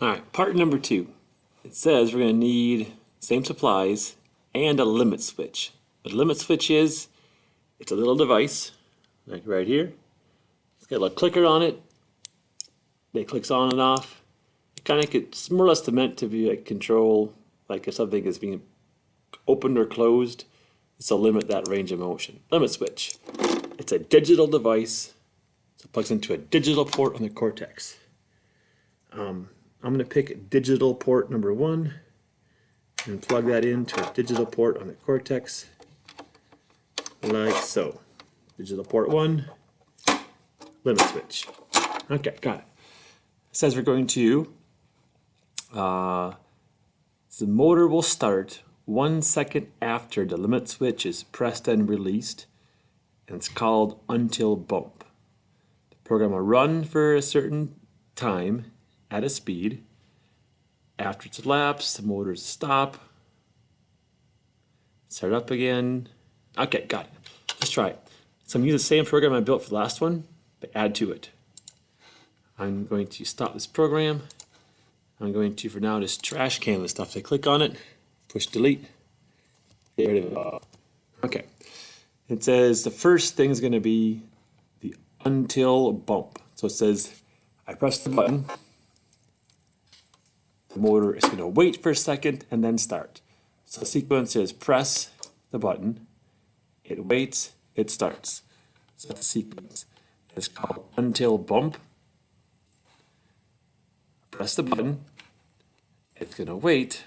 All right, part number 2. It says we're going to need same supplies and a limit switch. What a limit switch is, it's a little device, like right here. It's got a little clicker on it. It clicks on and off. It's more or less meant to be like control, like if something is being opened or closed, it's to limit that range of motion. Limit switch. It's a digital device. So it plugs into a digital port on the cortex. I'm going to pick digital port number 1 and plug that into a digital port on the cortex, like so. Digital port 1, limit switch. Okay, got it. It says we're going to, the motor will start 1 second after the limit switch is pressed and released, and it's called until bump. The program will run for a certain time at a speed. After it's elapsed, the motor will stop, start up again. Okay, got it. Let's try it. So I'm using the same program I built for the last one, but add to it. I'm going to stop this program. I'm going to, for now, just trash can the stuff. So I click on it, push delete, get rid of it all. Okay. It says the first thing is going to be the until bump. So it says I press the button. The motor is going to wait for a second and then start. So the sequence is press the button, it waits, it starts. So the sequence is called until bump. Press the button, it's going to wait,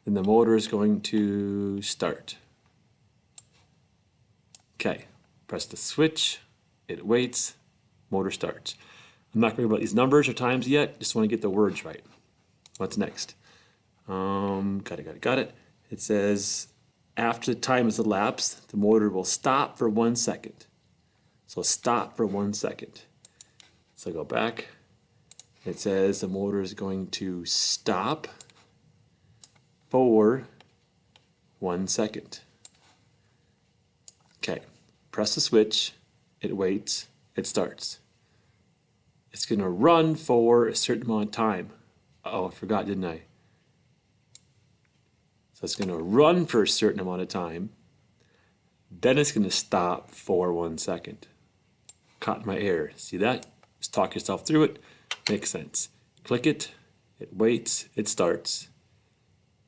then the motor is going to start. Okay, press the switch, it waits, motor starts. I'm not going to worry about these numbers or times yet, just want to get the words right. What's next? Got it. It says after the time has elapsed, the motor will stop for 1 second. So stop for 1 second. So I go back. It says the motor is going to stop for 1 second. Okay, press the switch, it waits, it starts. It's going to run for a certain amount of time. Oh, I forgot, didn't I? So it's going to run for a certain amount of time. Then it's going to stop for 1 second. Caught my error. See that? Just talk yourself through it. Makes sense. Click it. It waits. It starts.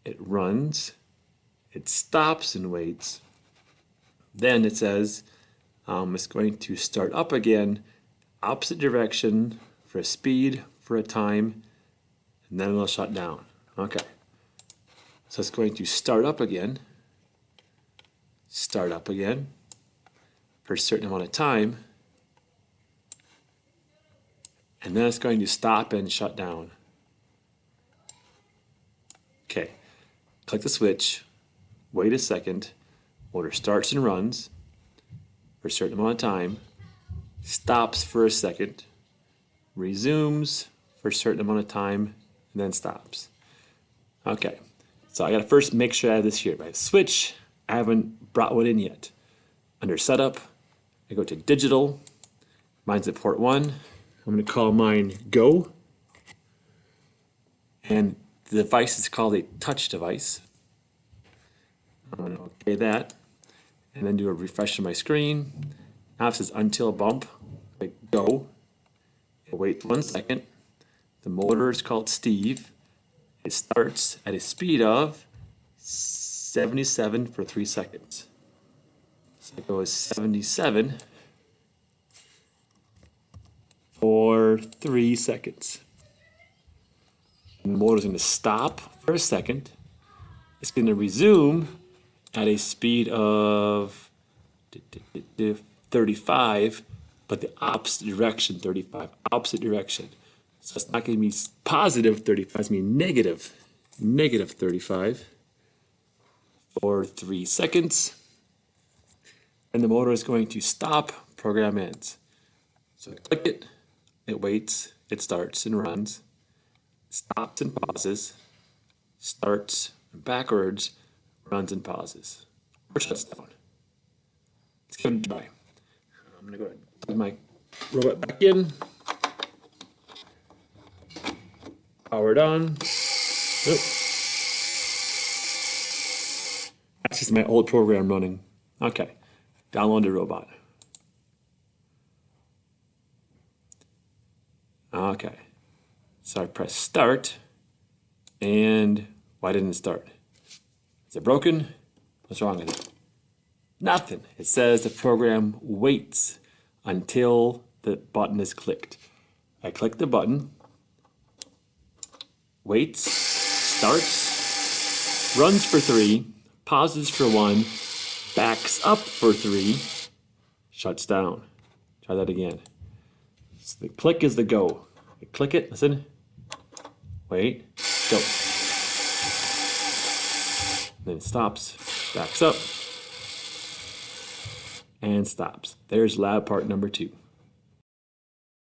It runs. It stops and waits. Then it says it's going to start up again, opposite direction for a speed, for a time, and then it'll shut down. Okay. So it's going to start up again for a certain amount of time, and then it's going to stop and shut down. Okay, click the switch, wait a second, motor starts and runs for a certain amount of time, stops for a second, resumes for a certain amount of time, and then stops. Okay. So I gotta first make sure I have this here, right? Switch, I haven't brought one in yet. Under setup, I go to digital, mine's at port 1. I'm gonna call mine go. And the device is called a touch device. I'm gonna okay that, and then do a refresh of my screen. Now it says until bump, click go. Wait 1 second. The motor is called Steve. It starts at a speed of 77 for 3 seconds. So it goes 77 for 3 seconds. And the motor is going to stop for a second. It's going to resume at a speed of 35, but the opposite direction, 35, opposite direction. So it's not going to be positive 35, it's going to be negative 35 for 3 seconds. And the motor is going to stop, program ends. So I click it, it waits, it starts and runs, stops and pauses, starts backwards, runs and pauses, or shuts down. Let's give it a try. I'm going to go ahead and plug my robot back in. Powered on. Nope. That's just my old program running. Okay. Download the robot. Okay. So I press start. And why didn't it start? Is it broken? What's wrong with it? Nothing. It says the program waits until the button is clicked. I click the button, waits, starts, runs for 3, pauses for 1, backs up for 3, shuts down. Try that again. So the click is the go. You click it, listen, wait, go. Then it stops, backs up, and stops. There's lab part number 2.